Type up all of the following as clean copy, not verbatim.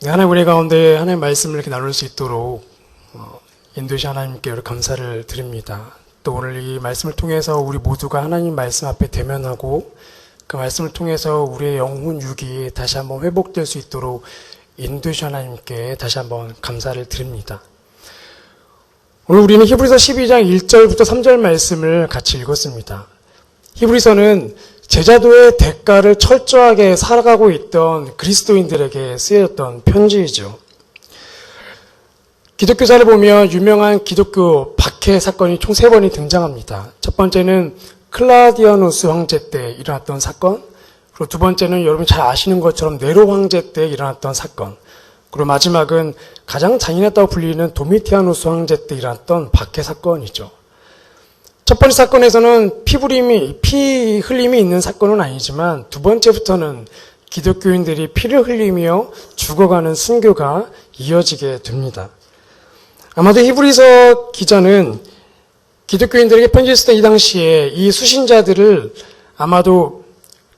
하나님 우리 가운데 하나님의 말씀을 이렇게 나눌 수 있도록 인도하신 하나님께 감사를 드립니다. 또 오늘 이 말씀을 통해서 우리 모두가 하나님 말씀 앞에 대면하고 그 말씀을 통해서 우리의 영혼 육이 다시 한번 회복될 수 있도록 인도하신 하나님께 다시 한번 감사를 드립니다. 오늘 우리는 히브리서 12장 1절부터 3절 말씀을 같이 읽었습니다. 히브리서는 제자도의 대가를 철저하게 살아가고 있던 그리스도인들에게 쓰여졌던 편지이죠. 기독교사를 보면 유명한 기독교 박해 사건이 총 3번이 등장합니다. 첫 번째는 클라우디아누스 황제 때 일어났던 사건, 그리고 두 번째는 여러분 잘 아시는 것처럼 네로 황제 때 일어났던 사건, 그리고 마지막은 가장 잔인했다고 불리는 도미티아누스 황제 때 일어났던 박해 사건이죠. 첫 번째 사건에서는 피 흘림이 있는 사건은 아니지만 두 번째부터는 기독교인들이 피를 흘리며 죽어가는 순교가 이어지게 됩니다. 아마도 히브리서 기자는 기독교인들에게 편지를 쓰던 이 당시에 이 수신자들을 아마도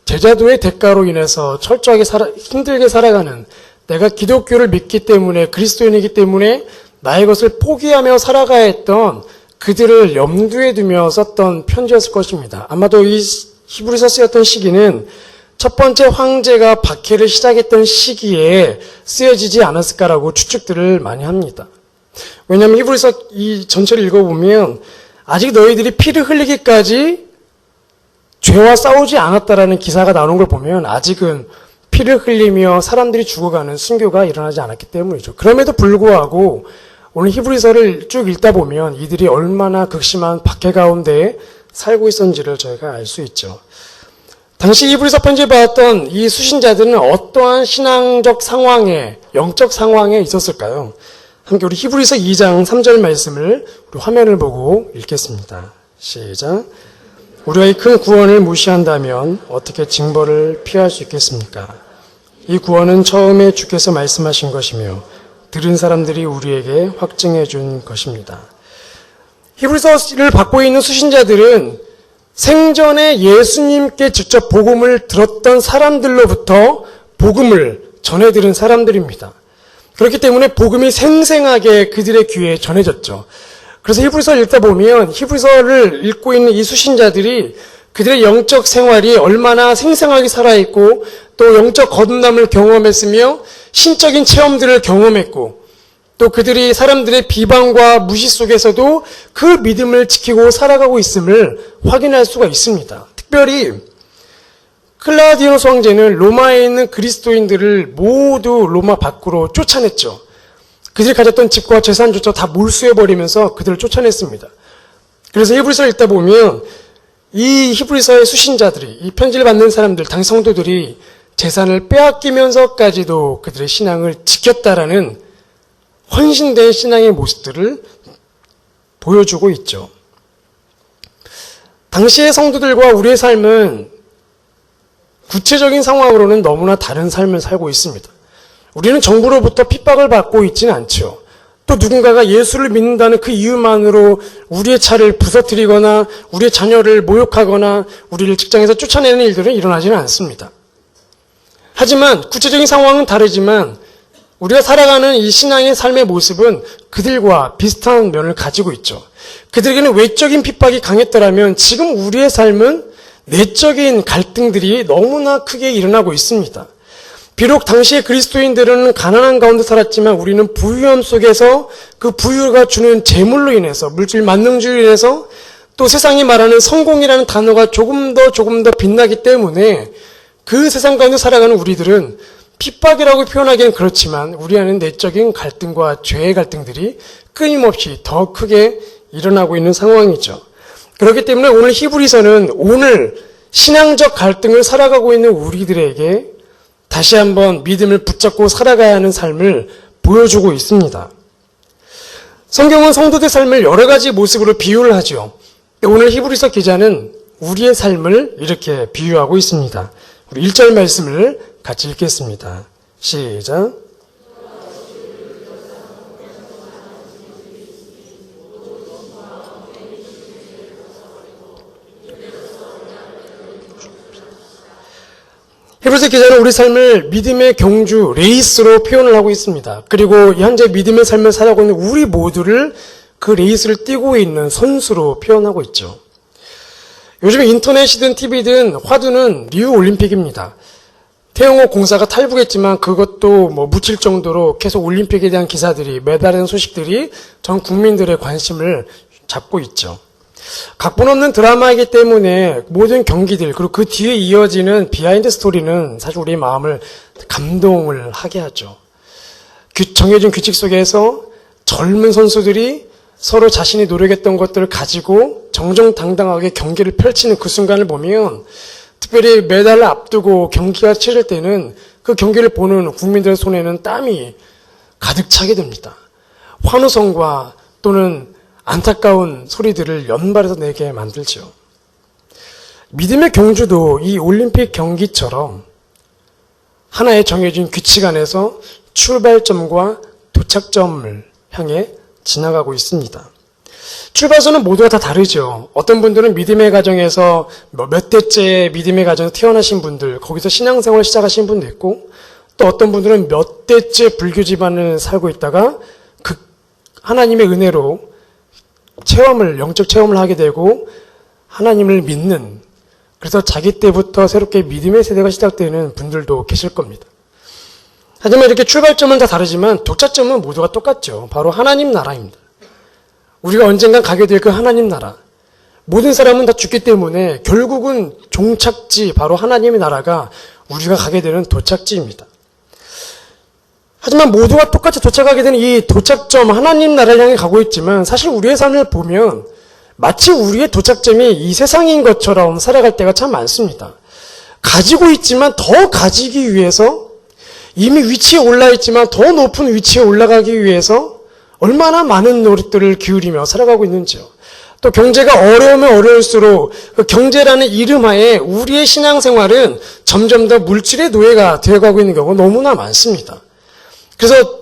제자도의 대가로 인해서 철저하게 힘들게 살아가는, 내가 기독교를 믿기 때문에 그리스도인이기 때문에 나의 것을 포기하며 살아가야 했던 그들을 염두에 두며 썼던 편지였을 것입니다. 아마도 이 히브리서 쓰였던 시기는 첫 번째 황제가 박해를 시작했던 시기에 쓰여지지 않았을까라고 추측들을 많이 합니다. 왜냐하면 히브리서 이 전체를 읽어보면 아직 너희들이 피를 흘리기까지 죄와 싸우지 않았다라는 기사가 나오는 걸 보면 아직은 피를 흘리며 사람들이 죽어가는 순교가 일어나지 않았기 때문이죠. 그럼에도 불구하고 오늘 히브리서를 쭉 읽다 보면 이들이 얼마나 극심한 박해 가운데 살고 있었는지를 저희가 알 수 있죠. 당시 히브리서 편지를 받았던 이 수신자들은 어떠한 신앙적 상황에, 영적 상황에 있었을까요? 함께 우리 히브리서 2장 3절 말씀을 우리 화면을 보고 읽겠습니다. 시작. 우리가 이 큰 구원을 무시한다면 어떻게 징벌을 피할 수 있겠습니까? 이 구원은 처음에 주께서 말씀하신 것이며 들은 사람들이 우리에게 확증해 준 것입니다. 히브리서를 받고 있는 수신자들은 생전에 예수님께 직접 복음을 들었던 사람들로부터 복음을 전해 들은 사람들입니다. 그렇기 때문에 복음이 생생하게 그들의 귀에 전해졌죠. 그래서 히브리서를 읽다 보면 히브리서를 읽고 있는 이 수신자들이 그들의 영적 생활이 얼마나 생생하게 살아있고 또 영적 거듭남을 경험했으며 신적인 체험들을 경험했고 또 그들이 사람들의 비방과 무시 속에서도 그 믿음을 지키고 살아가고 있음을 확인할 수가 있습니다. 특별히 클라우디아누스 황제는 로마에 있는 그리스도인들을 모두 로마 밖으로 쫓아냈죠. 그들이 가졌던 집과 재산조차 다 몰수해버리면서 그들을 쫓아냈습니다. 그래서 히브리서를 읽다 보면 이 히브리서의 수신자들이, 이 편지를 받는 사람들, 당시 성도들이 재산을 빼앗기면서까지도 그들의 신앙을 지켰다라는 헌신된 신앙의 모습들을 보여주고 있죠. 당시의 성도들과 우리의 삶은 구체적인 상황으로는 너무나 다른 삶을 살고 있습니다. 우리는 정부로부터 핍박을 받고 있지는 않죠. 또 누군가가 예수를 믿는다는 그 이유만으로 우리의 차를 부서뜨리거나 우리의 자녀를 모욕하거나 우리를 직장에서 쫓아내는 일들은 일어나지는 않습니다. 하지만 구체적인 상황은 다르지만 우리가 살아가는 이 신앙의 삶의 모습은 그들과 비슷한 면을 가지고 있죠. 그들에게는 외적인 핍박이 강했더라면 지금 우리의 삶은 내적인 갈등들이 너무나 크게 일어나고 있습니다. 비록 당시의 그리스도인들은 가난한 가운데 살았지만 우리는 부유함 속에서 그 부유가 주는 재물로 인해서, 물질 만능주의로 인해서 또 세상이 말하는 성공이라는 단어가 조금 더 빛나기 때문에 그 세상 가운데 살아가는 우리들은 핍박이라고 표현하기는 그렇지만 우리 안에 내적인 갈등과 죄의 갈등들이 끊임없이 더 크게 일어나고 있는 상황이죠. 그렇기 때문에 오늘 히브리서는 오늘 신앙적 갈등을 살아가고 있는 우리들에게 다시 한번 믿음을 붙잡고 살아가야 하는 삶을 보여주고 있습니다. 성경은 성도들 삶을 여러 가지 모습으로 비유를 하죠. 오늘 히브리서 기자는 우리의 삶을 이렇게 비유하고 있습니다. 우리 1절 말씀을 같이 읽겠습니다. 시작. 히브리서 기자는 우리 삶을 믿음의 경주, 레이스로 표현을 하고 있습니다. 그리고 현재 믿음의 삶을 살아가고 있는 우리 모두를 그 레이스를 뛰고 있는 선수로 표현하고 있죠. 요즘에 인터넷이든 TV든 화두는 리우 올림픽입니다. 태영호 공사가 탈북했지만 그것도 묻힐 정도로 계속 올림픽에 대한 기사들이, 메달의 소식들이 전 국민들의 관심을 잡고 있죠. 각본 없는 드라마이기 때문에 모든 경기들, 그리고 그 뒤에 이어지는 비하인드 스토리는 사실 우리의 마음을 감동을 하게 하죠. 정해진 규칙 속에서 젊은 선수들이 서로 자신이 노력했던 것들을 가지고 정정당당하게 경기를 펼치는 그 순간을 보면, 특별히 메달을 앞두고 경기가 치를 때는 그 경기를 보는 국민들의 손에는 땀이 가득 차게 됩니다. 환호성과 또는 안타까운 소리들을 연발해서 내게 만들죠. 믿음의 경주도 이 올림픽 경기처럼 하나의 정해진 규칙 안에서 출발점과 도착점을 향해 지나가고 있습니다. 출발선은 모두가 다 다르죠. 어떤 분들은 믿음의 가정에서 몇 대째 믿음의 가정에서 태어나신 분들, 거기서 신앙생활을 시작하신 분도 있고, 또 어떤 분들은 몇 대째 불교 집안을 살고 있다가 그 하나님의 은혜로 영적 체험을 하게 되고 하나님을 믿는, 그래서 자기 때부터 새롭게 믿음의 세대가 시작되는 분들도 계실 겁니다. 하지만 이렇게 출발점은 다 다르지만 도착점은 모두가 똑같죠. 바로 하나님 나라입니다. 우리가 언젠간 가게 될 그 하나님 나라. 모든 사람은 다 죽기 때문에 결국은 종착지, 바로 하나님의 나라가 우리가 가게 되는 도착지입니다. 하지만 모두가 똑같이 도착하게 되는 이 도착점, 하나님 나라를 향해 가고 있지만 사실 우리의 삶을 보면 마치 우리의 도착점이 이 세상인 것처럼 살아갈 때가 참 많습니다. 가지고 있지만 더 가지기 위해서, 이미 위치에 올라 있지만 더 높은 위치에 올라가기 위해서 얼마나 많은 노력들을 기울이며 살아가고 있는지요. 또 경제가 어려우면 어려울수록 그 경제라는 이름 하에 우리의 신앙생활은 점점 더 물질의 노예가 되어가고 있는 경우가 너무나 많습니다. 그래서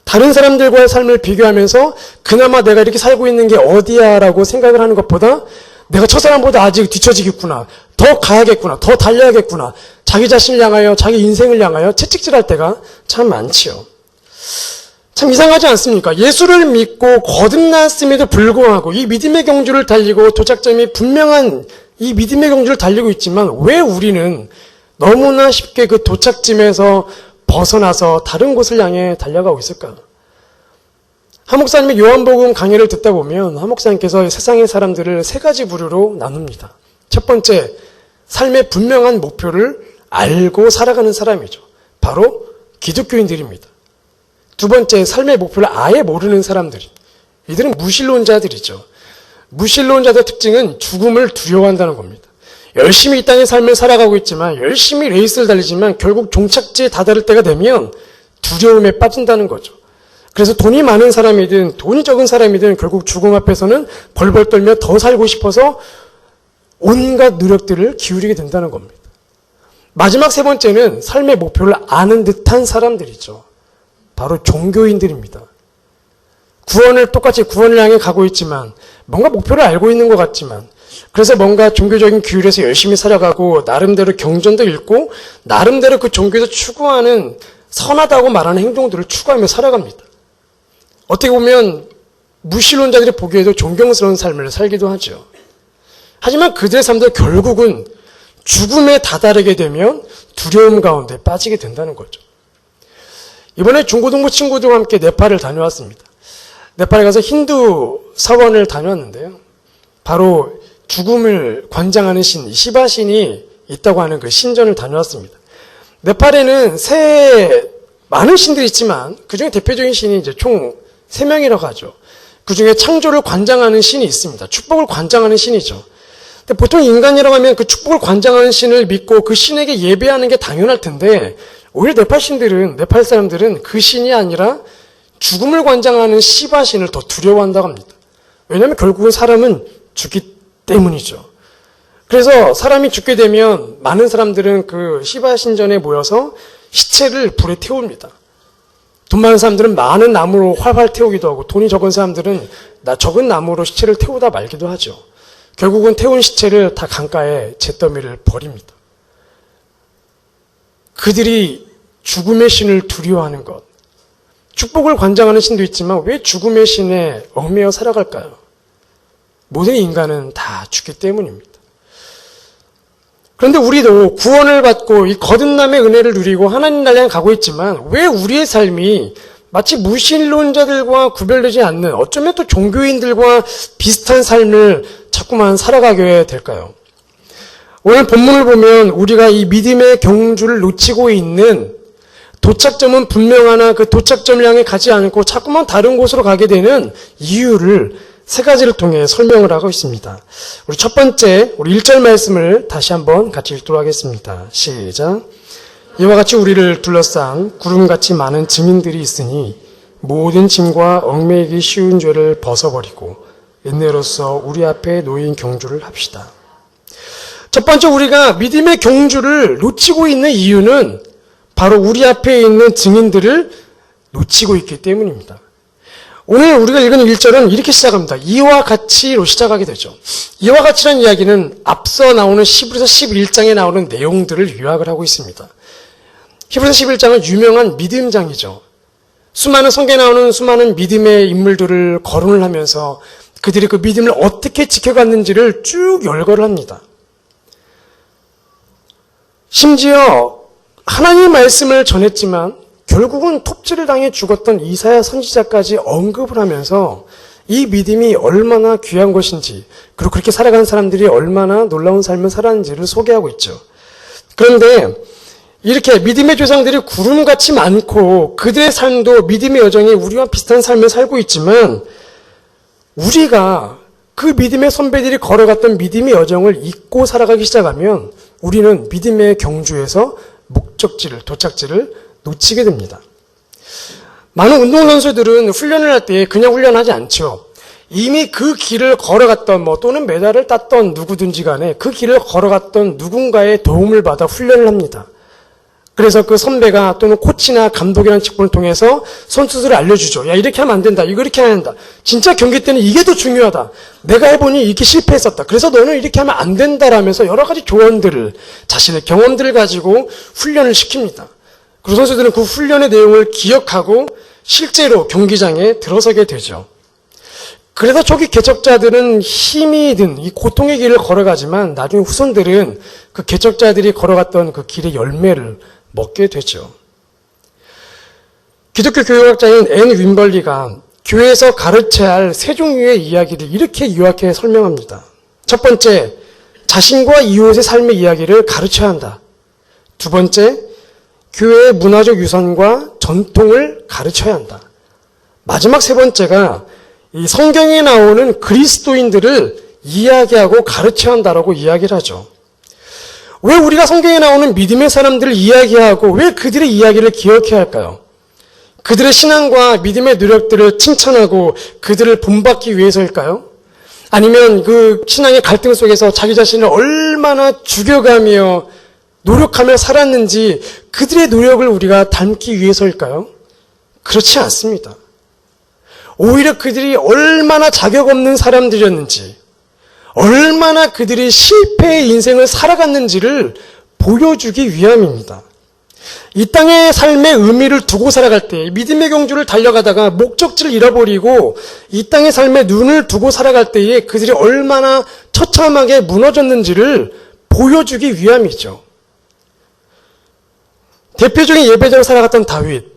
다른 사람들과의 삶을 비교하면서 그나마 내가 이렇게 살고 있는 게 어디야 라고 생각을 하는 것보다 내가 저 사람보다 아직 뒤처지겠구나, 더 가야겠구나, 더 달려야겠구나, 자기 자신을 향하여, 자기 인생을 향하여 채찍질할 때가 참 많지요. 참 이상하지 않습니까? 예수를 믿고 거듭났음에도 불구하고 이 믿음의 경주를 달리고 도착점이 분명한 이 믿음의 경주를 달리고 있지만 왜 우리는 너무나 쉽게 그 도착점에서 벗어나서 다른 곳을 향해 달려가고 있을까? 한 목사님의 요한복음 강의를 듣다 보면 한 목사님께서 세상의 사람들을 세 가지 부류로 나눕니다. 첫 번째, 삶의 분명한 목표를 알고 살아가는 사람이죠. 바로 기독교인들입니다. 두 번째, 삶의 목표를 아예 모르는 사람들이. 이들은 무신론자들이죠. 무신론자들의 특징은 죽음을 두려워한다는 겁니다. 열심히 이 땅의 삶을 살아가고 있지만, 열심히 레이스를 달리지만 결국 종착지에 다다를 때가 되면 두려움에 빠진다는 거죠. 그래서 돈이 많은 사람이든 돈이 적은 사람이든 결국 죽음 앞에서는 벌벌 떨며 더 살고 싶어서 온갖 노력들을 기울이게 된다는 겁니다. 마지막 세 번째는 삶의 목표를 아는 듯한 사람들이죠. 바로 종교인들입니다. 똑같이 구원을 향해 가고 있지만 뭔가 목표를 알고 있는 것 같지만, 그래서 뭔가 종교적인 규율에서 열심히 살아가고 나름대로 경전도 읽고 나름대로 그 종교에서 추구하는 선하다고 말하는 행동들을 추구하며 살아갑니다. 어떻게 보면 무신론자들이 보기에도 존경스러운 삶을 살기도 하죠. 하지만 그들의 삶도 결국은 죽음에 다다르게 되면 두려움 가운데 빠지게 된다는 거죠. 이번에 중고등부 친구들과 함께 네팔을 다녀왔습니다. 네팔에 가서 힌두 사원을 다녀왔는데요. 바로 죽음을 관장하는 신, 시바신이 있다고 하는 그 신전을 다녀왔습니다. 네팔에는 많은 신들이 있지만 그중에 대표적인 신이 이제 총 3명이라고 하죠. 그중에 창조를 관장하는 신이 있습니다. 축복을 관장하는 신이죠. 근데 보통 인간이라고 하면 그 축복을 관장하는 신을 믿고 그 신에게 예배하는 게 당연할 텐데, 오히려 네팔 사람들은 그 신이 아니라 죽음을 관장하는 시바 신을 더 두려워한다고 합니다. 왜냐하면 결국은 사람은 죽기 때문이죠. 그래서 사람이 죽게 되면 많은 사람들은 그 시바 신전에 모여서 시체를 불에 태웁니다. 돈 많은 사람들은 많은 나무로 활활 태우기도 하고, 돈이 적은 사람들은 적은 나무로 시체를 태우다 말기도 하죠. 결국은 태운 시체를 다 강가에 잿더미를 버립니다. 그들이 죽음의 신을 두려워하는 것. 축복을 관장하는 신도 있지만 왜 죽음의 신에 얽매여 살아갈까요? 모든 인간은 다 죽기 때문입니다. 그런데 우리도 구원을 받고 이 거듭남의 은혜를 누리고 하나님 나라에 가고 있지만 왜 우리의 삶이 마치 무신론자들과 구별되지 않는 어쩌면 또 종교인들과 비슷한 삶을 자꾸만 살아가게 될까요? 오늘 본문을 보면 우리가 이 믿음의 경주를 놓치고 있는 도착점은 분명하나 그 도착점을 향해 가지 않고 자꾸만 다른 곳으로 가게 되는 이유를 세 가지를 통해 설명을 하고 있습니다. 우리 첫 번째, 우리 1절 말씀을 다시 한번 같이 읽도록 하겠습니다. 시작. 이와 같이 우리를 둘러싼 구름같이 많은 증인들이 있으니 모든 짐과 얽매이기 쉬운 죄를 벗어버리고 은혜로서 우리 앞에 놓인 경주를 합시다. 첫 번째 우리가 믿음의 경주를 놓치고 있는 이유는 바로 우리 앞에 있는 증인들을 놓치고 있기 때문입니다. 오늘 우리가 읽은 1절은 이렇게 시작합니다. 이와 같이로 시작하게 되죠. 이와 같이라는 이야기는 앞서 나오는 히브리서 11장에 나오는 내용들을 요약을 하고 있습니다. 히브리서 11장은 유명한 믿음장이죠. 수많은 성경에 나오는 수많은 믿음의 인물들을 거론을 하면서 그들이 그 믿음을 어떻게 지켜갔는지를 쭉 열거를 합니다. 심지어 하나님의 말씀을 전했지만 결국은 톱질을 당해 죽었던 이사야 선지자까지 언급을 하면서 이 믿음이 얼마나 귀한 것인지 그리고 그렇게 살아가는 사람들이 얼마나 놀라운 삶을 살았는지를 소개하고 있죠. 그런데 이렇게 믿음의 조상들이 구름같이 많고 그들의 삶도 믿음의 여정이 우리와 비슷한 삶을 살고 있지만 우리가 그 믿음의 선배들이 걸어갔던 믿음의 여정을 잊고 살아가기 시작하면 우리는 믿음의 경주에서 목적지를, 도착지를 놓치게 됩니다. 많은 운동선수들은 훈련을 할 때 그냥 훈련하지 않죠. 이미 그 길을 걸어갔던 또는 메달을 땄던 누구든지 간에 그 길을 걸어갔던 누군가의 도움을 받아 훈련을 합니다. 그래서 그 선배가 또는 코치나 감독이라는 직분을 통해서 선수들을 알려주죠. 야, 이렇게 하면 안 된다. 이렇게 해야 한다. 진짜 경기 때는 이게 더 중요하다. 내가 해보니 이렇게 실패했었다. 그래서 너는 이렇게 하면 안 된다라면서 여러 가지 조언들을, 자신의 경험들을 가지고 훈련을 시킵니다. 그리고 선수들은 그 훈련의 내용을 기억하고 실제로 경기장에 들어서게 되죠. 그래서 초기 개척자들은 힘이 든 이 고통의 길을 걸어가지만 나중에 후손들은 그 개척자들이 걸어갔던 그 길의 열매를 먹게 되죠. 기독교 교육학자인 앤 윈벌리가 교회에서 가르쳐야 할 세 종류의 이야기를 이렇게 요약해 설명합니다. 첫 번째, 자신과 이웃의 삶의 이야기를 가르쳐야 한다. 두 번째, 교회의 문화적 유산과 전통을 가르쳐야 한다. 마지막 세 번째가 이 성경에 나오는 그리스도인들을 이야기하고 가르쳐야 한다라고 이야기를 하죠. 왜 우리가 성경에 나오는 믿음의 사람들을 이야기하고 왜 그들의 이야기를 기억해야 할까요? 그들의 신앙과 믿음의 노력들을 칭찬하고 그들을 본받기 위해서일까요? 아니면 그 신앙의 갈등 속에서 자기 자신을 얼마나 죽여가며 노력하며 살았는지 그들의 노력을 우리가 닮기 위해서일까요? 그렇지 않습니다. 오히려 그들이 얼마나 자격 없는 사람들이었는지, 얼마나 그들이 실패의 인생을 살아갔는지를 보여주기 위함입니다. 이 땅의 삶의 의미를 두고 살아갈 때, 믿음의 경주를 달려가다가 목적지를 잃어버리고 이 땅의 삶에 눈을 두고 살아갈 때에 그들이 얼마나 처참하게 무너졌는지를 보여주기 위함이죠. 대표적인 예배자로 살아갔던 다윗.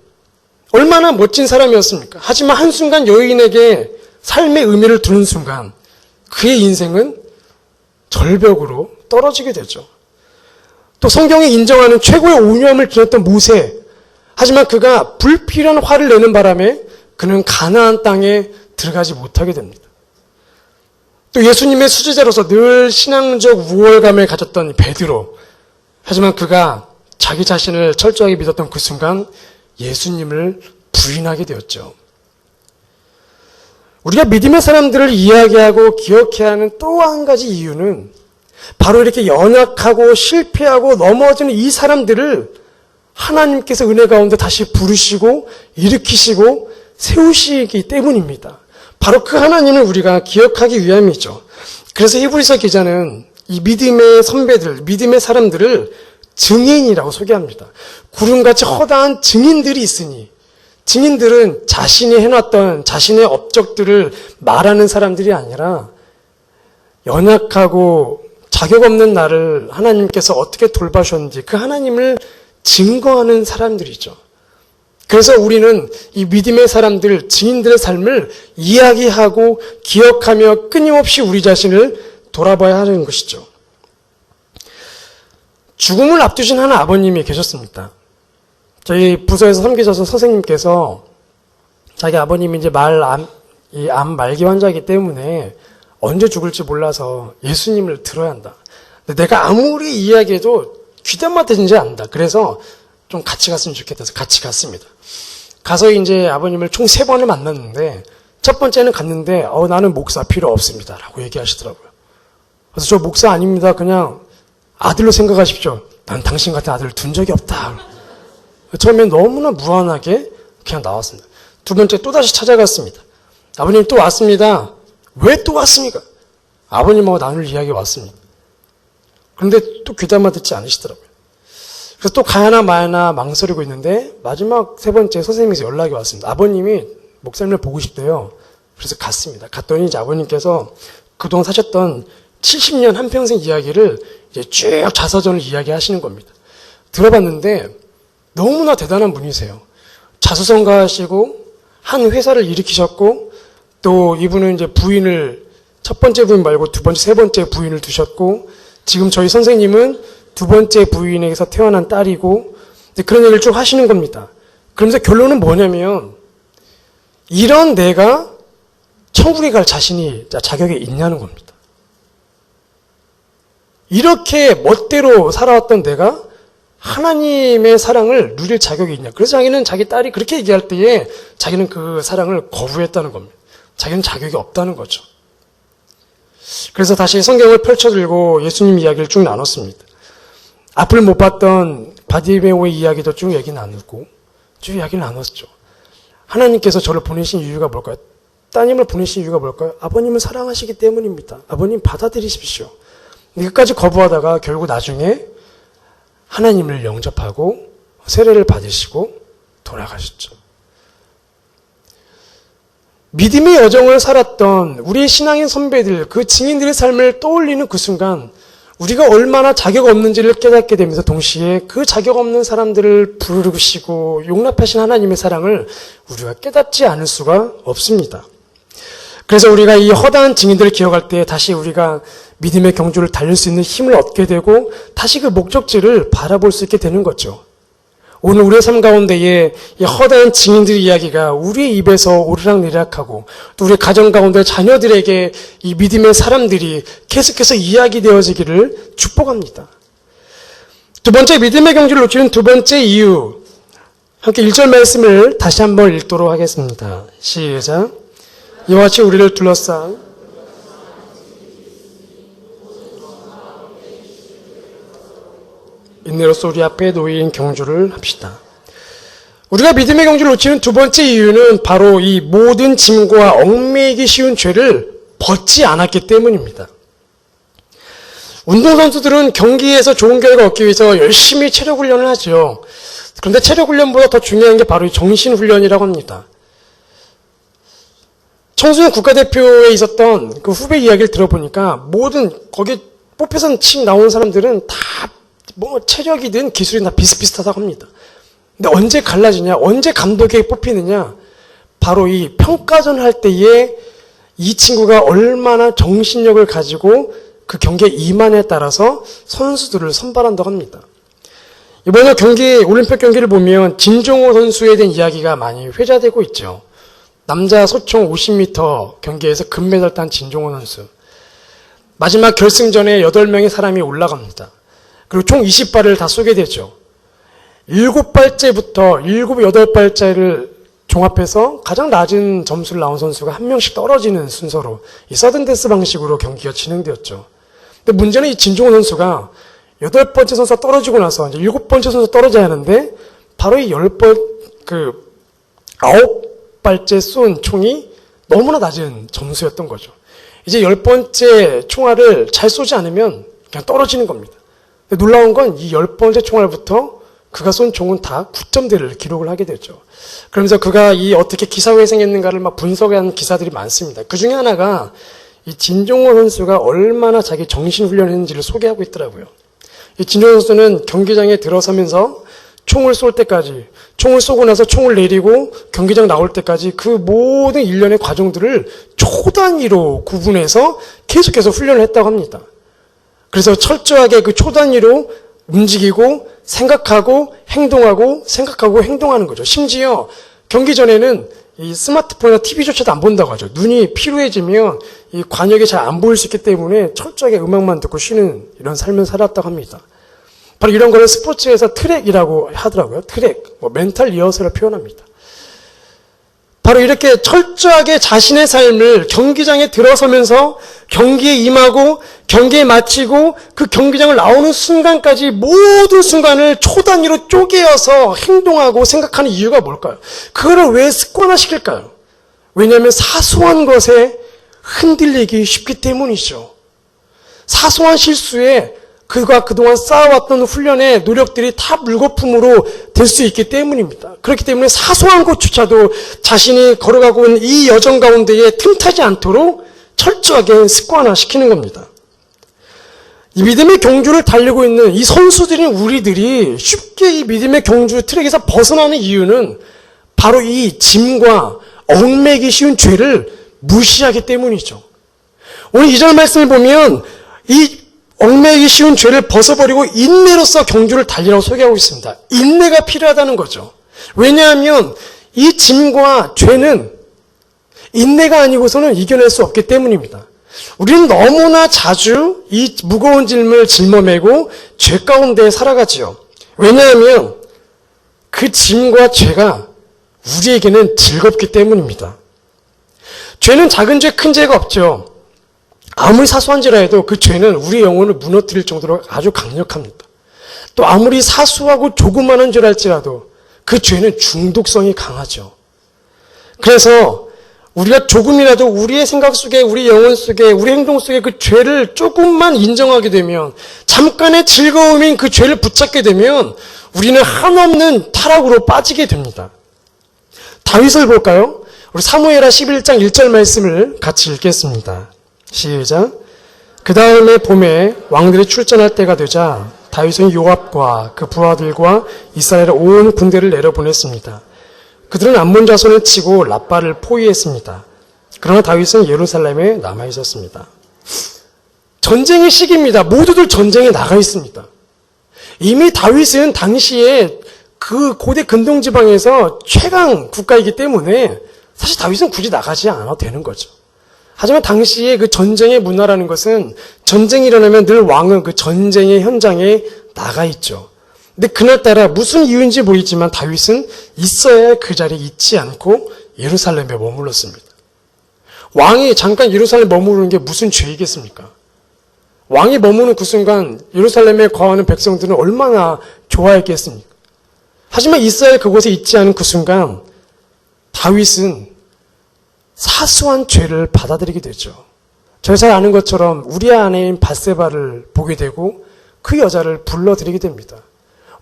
얼마나 멋진 사람이었습니까? 하지만 한순간 여인에게 삶의 의미를 두는 순간 그의 인생은 절벽으로 떨어지게 되죠. 또 성경이 인정하는 최고의 온유함을 지녔던 모세. 하지만 그가 불필요한 화를 내는 바람에 그는 가나안 땅에 들어가지 못하게 됩니다. 또 예수님의 수제자로서 늘 신앙적 우월감을 가졌던 베드로. 하지만 그가 자기 자신을 철저하게 믿었던 그 순간 예수님을 부인하게 되었죠. 우리가 믿음의 사람들을 이야기하고 기억해야 하는 또 한 가지 이유는 바로 이렇게 연약하고 실패하고 넘어지는 이 사람들을 하나님께서 은혜 가운데 다시 부르시고 일으키시고 세우시기 때문입니다. 바로 그 하나님을 우리가 기억하기 위함이죠. 그래서 히브리서 기자는 이 믿음의 선배들, 믿음의 사람들을 증인이라고 소개합니다. 구름같이 허다한 증인들이 있으니, 증인들은 자신이 해놨던 자신의 업적들을 말하는 사람들이 아니라 연약하고 자격 없는 나를 하나님께서 어떻게 돌봐주셨는지 그 하나님을 증거하는 사람들이죠. 그래서 우리는 이 믿음의 사람들, 증인들의 삶을 이야기하고 기억하며 끊임없이 우리 자신을 돌아봐야 하는 것이죠. 죽음을 앞두신 한 아버님이 계셨습니다. 저희 부서에서 섬기셔서 선생님께서 자기 아버님이 이제 암 말기 환자이기 때문에 언제 죽을지 몰라서 예수님을 들어야 한다. 근데 내가 아무리 이야기해도 귀담아 들리지 않는다. 그래서 좀 같이 갔으면 좋겠다 해서 같이 갔습니다. 가서 이제 아버님을 총 3번을 만났는데 첫 번째는 갔는데 나는 목사 필요 없습니다. 라고 얘기하시더라고요. 그래서 저 목사 아닙니다. 그냥 아들로 생각하십시오. 난 당신 같은 아들을 둔 적이 없다. 처음엔 너무나 무안하게 그냥 나왔습니다. 두 번째 또다시 찾아갔습니다. 아버님 또 왔습니다. 왜 또 왔습니까? 아버님하고 나눌 이야기 왔습니다. 그런데 또 귀담아 듣지 않으시더라고요. 그래서 또 가야나 마야나 망설이고 있는데 마지막 3번째 선생님에서 연락이 왔습니다. 아버님이 목사님을 보고 싶대요. 그래서 갔습니다. 갔더니 이제 아버님께서 그동안 사셨던 70년 한평생 이야기를 이제 쭉 자서전을 이야기하시는 겁니다. 들어봤는데 너무나 대단한 분이세요. 자수성가 하시고 한 회사를 일으키셨고 또 이분은 이제 부인을 첫 번째 부인 말고 두 번째, 세 번째 부인을 두셨고 지금 저희 선생님은 두 번째 부인에게서 태어난 딸이고 그런 얘기를 쭉 하시는 겁니다. 그러면서 결론은 뭐냐면 이런 내가 천국에 갈 자격이 있냐는 겁니다. 이렇게 멋대로 살아왔던 내가 하나님의 사랑을 누릴 자격이 있냐. 그래서 자기는 자기 딸이 그렇게 얘기할 때에 자기는 그 사랑을 거부했다는 겁니다. 자기는 자격이 없다는 거죠. 그래서 다시 성경을 펼쳐들고 예수님 이야기를 쭉 나눴습니다. 앞을 못 봤던 바디메오의 이야기도 쭉 얘기 나누고 쭉 이야기를 나눴죠. 하나님께서 저를 보내신 이유가 뭘까요? 따님을 보내신 이유가 뭘까요? 아버님을 사랑하시기 때문입니다. 아버님 받아들이십시오. 끝까지 거부하다가 결국 나중에 하나님을 영접하고 세례를 받으시고 돌아가셨죠. 믿음의 여정을 살았던 우리 신앙인 선배들, 그 증인들의 삶을 떠올리는 그 순간 우리가 얼마나 자격 없는지를 깨닫게 되면서 동시에 그 자격 없는 사람들을 부르시고 용납하신 하나님의 사랑을 우리가 깨닫지 않을 수가 없습니다. 그래서 우리가 이 허다한 증인들을 기억할 때 다시 우리가 믿음의 경주를 달릴 수 있는 힘을 얻게 되고 다시 그 목적지를 바라볼 수 있게 되는 거죠. 오늘 우리의 삶 가운데에 이 허다한 증인들의 이야기가 우리의 입에서 오르락내리락하고 또 우리 가정 가운데 자녀들에게 이 믿음의 사람들이 계속해서 이야기되어지기를 축복합니다. 두 번째 믿음의 경주를 놓치는 두 번째 이유, 함께 1절 말씀을 다시 한번 읽도록 하겠습니다. 시작. 이와 같이 우리를 둘러싼 인내로서 우리 앞에 놓인 경주를 합시다. 우리가 믿음의 경주를 놓치는 두 번째 이유는 바로 이 모든 짐과 얽매이기 쉬운 죄를 벗지 않았기 때문입니다. 운동선수들은 경기에서 좋은 결과 얻기 위해서 열심히 체력 훈련을 하죠. 그런데 체력 훈련보다 더 중요한 게 바로 정신 훈련이라고 합니다. 청소년 국가대표에 있었던 그 후배 이야기를 들어보니까 모든 거기 뽑혀서 침 나오는 사람들은 다 뭐 체력이든 기술이든 다 비슷비슷하다고 합니다. 근데 언제 갈라지냐? 언제 감독에게 뽑히느냐? 바로 이 평가전 할 때에 이 친구가 얼마나 정신력을 가지고 그 경기에 임하냐에 따라서 선수들을 선발한다고 합니다. 이번에 올림픽 경기를 보면 진종호 선수에 대한 이야기가 많이 회자되고 있죠. 남자 소총 50m 경기에서 금메달 딴 진종호 선수. 마지막 결승전에 8명의 사람이 올라갑니다. 그리고 총 20발을 다 쏘게 되죠. 7발째부터 7, 8발째를 종합해서 가장 낮은 점수를 나온 선수가 한 명씩 떨어지는 순서로 이 서든데스 방식으로 경기가 진행되었죠. 근데 문제는 이 진종호 선수가 8번째 선수가 떨어지고 나서 이제 7번째 선수 떨어져야 하는데 바로 이 9발째 쏜 총이 너무나 낮은 점수였던 거죠. 이제 10번째 총알을 잘 쏘지 않으면 그냥 떨어지는 겁니다. 근데 놀라운 건 이 10번째 총알부터 그가 쏜 총은 다 9점대를 기록을 하게 되죠. 그러면서 그가 이 어떻게 기사회생했는가를 막 분석한 기사들이 많습니다. 그 중에 하나가 이 진종호 선수가 얼마나 자기 정신훈련했는지를 소개하고 있더라고요. 이 진종호 선수는 경기장에 들어서면서 총을 쏠 때까지, 총을 쏘고 나서 총을 내리고 경기장 나올 때까지 그 모든 일련의 과정들을 초 단위로 구분해서 계속해서 훈련을 했다고 합니다. 그래서 철저하게 그 초 단위로 움직이고 생각하고 행동하는 거죠. 심지어 경기 전에는 이 스마트폰이나 TV조차도 안 본다고 하죠. 눈이 피로해지면 이 관역이 잘 안 보일 수 있기 때문에 철저하게 음악만 듣고 쉬는 이런 삶을 살았다고 합니다. 바로 이런 거를 스포츠에서 트랙이라고 하더라고요. 트랙, 멘탈 리허설을 표현합니다. 바로 이렇게 철저하게 자신의 삶을 경기장에 들어서면서 경기에 임하고 경기에 마치고 그 경기장을 나오는 순간까지 모든 순간을 초 단위로 쪼개어서 행동하고 생각하는 이유가 뭘까요? 그거를 왜 습관화시킬까요? 왜냐하면 사소한 것에 흔들리기 쉽기 때문이죠. 사소한 실수에 그가 그동안 쌓아왔던 훈련의 노력들이 다 물거품으로 될 수 있기 때문입니다. 그렇기 때문에 사소한 것조차도 자신이 걸어가고 있는 이 여정 가운데에 틈타지 않도록 철저하게 습관화시키는 겁니다. 이 믿음의 경주를 달리고 있는 이 선수들인 우리들이 쉽게 이 믿음의 경주 트랙에서 벗어나는 이유는 바로 이 짐과 얽매기 쉬운 죄를 무시하기 때문이죠. 오늘 2절 말씀을 보면 이 얽매이기 쉬운 죄를 벗어버리고 인내로서 경주를 달리라고 소개하고 있습니다. 인내가 필요하다는 거죠. 왜냐하면 이 짐과 죄는 인내가 아니고서는 이겨낼 수 없기 때문입니다. 우리는 너무나 자주 이 무거운 짐을 짊어매고 죄 가운데 살아가지요. 왜냐하면 그 짐과 죄가 우리에게는 즐겁기 때문입니다. 죄는 작은 죄, 큰 죄가 없죠. 아무리 사소한 죄라 해도 그 죄는 우리 영혼을 무너뜨릴 정도로 아주 강력합니다. 또 아무리 사소하고 조그마한 죄라 할지라도 그 죄는 중독성이 강하죠. 그래서 우리가 조금이라도 우리의 생각 속에, 우리 영혼 속에, 우리 행동 속에 그 죄를 조금만 인정하게 되면, 잠깐의 즐거움인 그 죄를 붙잡게 되면 우리는 한없는 타락으로 빠지게 됩니다. 다윗을 볼까요? 우리 사무엘하 11장 1절 말씀을 같이 읽겠습니다. 시작. 그 다음에 봄에 왕들이 출전할 때가 되자 다윗은 요압과 그 부하들과 이스라엘의 온 군대를 내려보냈습니다. 그들은 암몬 자손을 치고 라빠를 포위했습니다. 그러나 다윗은 예루살렘에 남아 있었습니다. 전쟁의 시기입니다. 모두들 전쟁에 나가 있습니다. 이미 다윗은 당시에 그 고대 근동지방에서 최강 국가이기 때문에 사실 다윗은 굳이 나가지 않아도 되는 거죠. 하지만 당시에 그 전쟁의 문화라는 것은 전쟁이 일어나면 늘 왕은 그 전쟁의 현장에 나가 있죠. 근데 그날따라 무슨 이유인지 모르겠지만 다윗은 있어야 할 그 자리에 있지 않고 예루살렘에 머물렀습니다. 왕이 잠깐 예루살렘에 머무르는 게 무슨 죄이겠습니까? 왕이 머무는 그 순간 예루살렘에 거하는 백성들은 얼마나 좋아했겠습니까? 하지만 있어야 할 그곳에 있지 않은 그 순간 다윗은 사소한 죄를 받아들이게 되죠. 저희 잘 아는 것처럼 우리의 아내인 밧세바를 보게 되고 그 여자를 불러들이게 됩니다.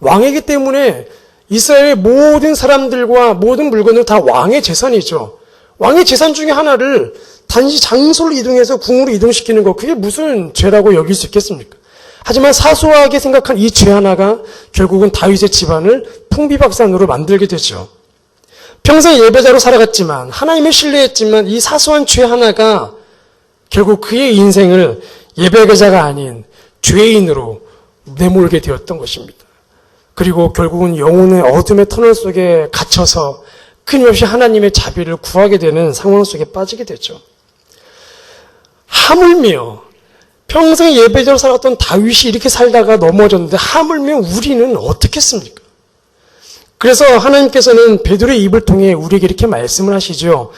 왕이기 때문에 이스라엘의 모든 사람들과 모든 물건은 다 왕의 재산이죠. 왕의 재산 중에 하나를 단지 장소를 이동해서 궁으로 이동시키는 것, 그게 무슨 죄라고 여길 수 있겠습니까? 하지만 사소하게 생각한 이 죄 하나가 결국은 다윗의 집안을 풍비박산으로 만들게 되죠. 평생 예배자로 살아갔지만, 하나님을 신뢰했지만 이 사소한 죄 하나가 결국 그의 인생을 예배자가 아닌 죄인으로 내몰게 되었던 것입니다. 그리고 결국은 영혼의 어둠의 터널 속에 갇혀서 끊임없이 하나님의 자비를 구하게 되는 상황 속에 빠지게 되죠. 하물며 평생 예배자로 살았던 다윗이 이렇게 살다가 넘어졌는데 하물며 우리는 어떻겠습니까? 그래서 하나님께서는 베드로의 입을 통해 우리에게 이렇게 말씀을 하시죠.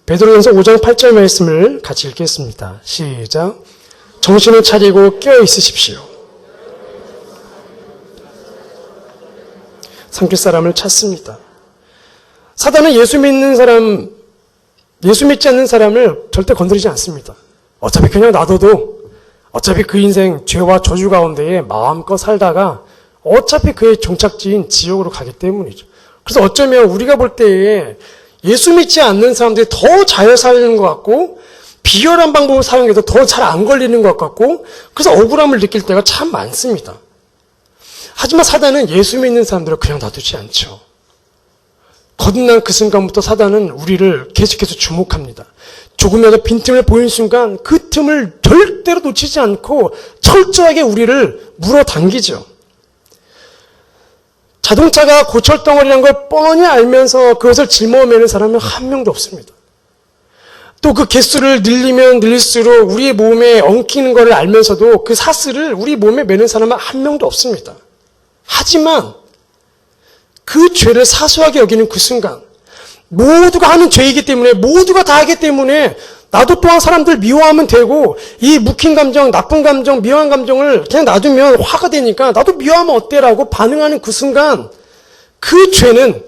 베드로전서 5장 8절 말씀을 같이 읽겠습니다. 시작. 정신을 차리고 깨어 있으십시오. 삼킬 사람을 찾습니다. 사단은 예수 믿지 않는 사람을 절대 건드리지 않습니다. 어차피 그냥 놔둬도 어차피 그 인생 죄와 저주 가운데에 마음껏 살다가 어차피 그의 종착지인 지옥으로 가기 때문이죠. 그래서 어쩌면 우리가 볼 때에 예수 믿지 않는 사람들이 더 잘 사는 것 같고 비열한 방법을 사용해도 더 잘 안 걸리는 것 같고 그래서 억울함을 느낄 때가 참 많습니다. 하지만 사단은 예수 믿는 사람들을 그냥 놔두지 않죠. 거듭난 그 순간부터 사단은 우리를 계속해서 주목합니다. 조금이라도 빈틈을 보이는 순간 그 틈을 절대로 놓치지 않고 철저하게 우리를 물어당기죠. 자동차가 고철덩어리라는 걸 뻔히 알면서 그것을 짊어매는 사람은 한 명도 없습니다. 또 그 개수를 늘리면 늘릴수록 우리의 몸에 엉키는 것을 알면서도 그 사슬을 우리 몸에 매는 사람은 한 명도 없습니다. 하지만 그 죄를 사소하게 여기는 그 순간 모두가 하는 죄이기 때문에 모두가 다 하기 때문에 나도 또한 사람들 미워하면 되고 이 묵힌 감정, 나쁜 감정, 미워한 감정을 그냥 놔두면 화가 되니까 나도 미워하면 어때라고 반응하는 그 순간 그 죄는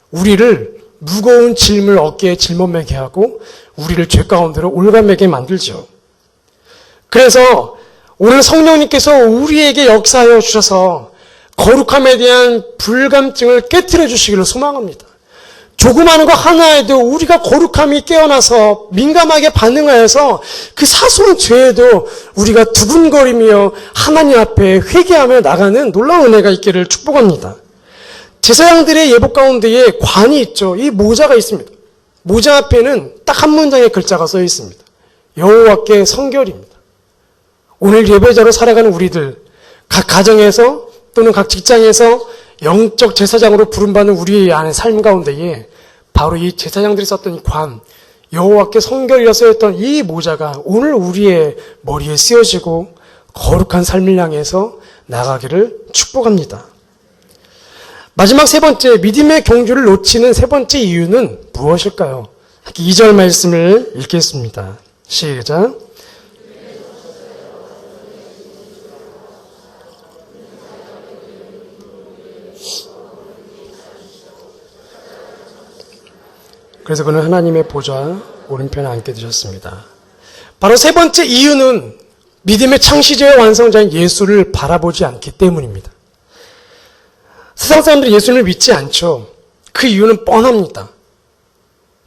우리를 무거운 짐을 어깨에 짊어매게 하고 우리를 죄 가운데로 올가매게 만들죠. 그래서 오늘 성령님께서 우리에게 역사하여 주셔서 거룩함에 대한 불감증을 깨트려 주시기를 소망합니다. 조그마한 거 하나에도 우리가 거룩함이 깨어나서 민감하게 반응하여서 그 사소한 죄에도 우리가 두근거리며 하나님 앞에 회개하며 나가는 놀라운 은혜가 있기를 축복합니다. 제사장들의 예복 가운데에 관이 있죠. 이 모자가 있습니다. 모자 앞에는 딱 한 문장의 글자가 써 있습니다. 여호와께 성결입니다. 오늘 예배자로 살아가는 우리들, 각 가정에서 또는 각 직장에서 영적 제사장으로 부름받는 우리 안의 삶 가운데에 바로 이 제사장들이 썼던 이 관, 여호와께 성결이라 쓰였던 이 모자가 오늘 우리의 머리에 쓰여지고 거룩한 삶을 향해서 나가기를 축복합니다. 마지막 세 번째, 믿음의 경주를 놓치는 세 번째 이유는 무엇일까요? 2절 말씀을 읽겠습니다. 시작. 그래서 그는 하나님의 보좌 오른편에 앉게 되셨습니다. 바로 세 번째 이유는 믿음의 창시자와 완성자인 예수를 바라보지 않기 때문입니다. 세상 사람들이 예수님을 믿지 않죠. 그 이유는 뻔합니다.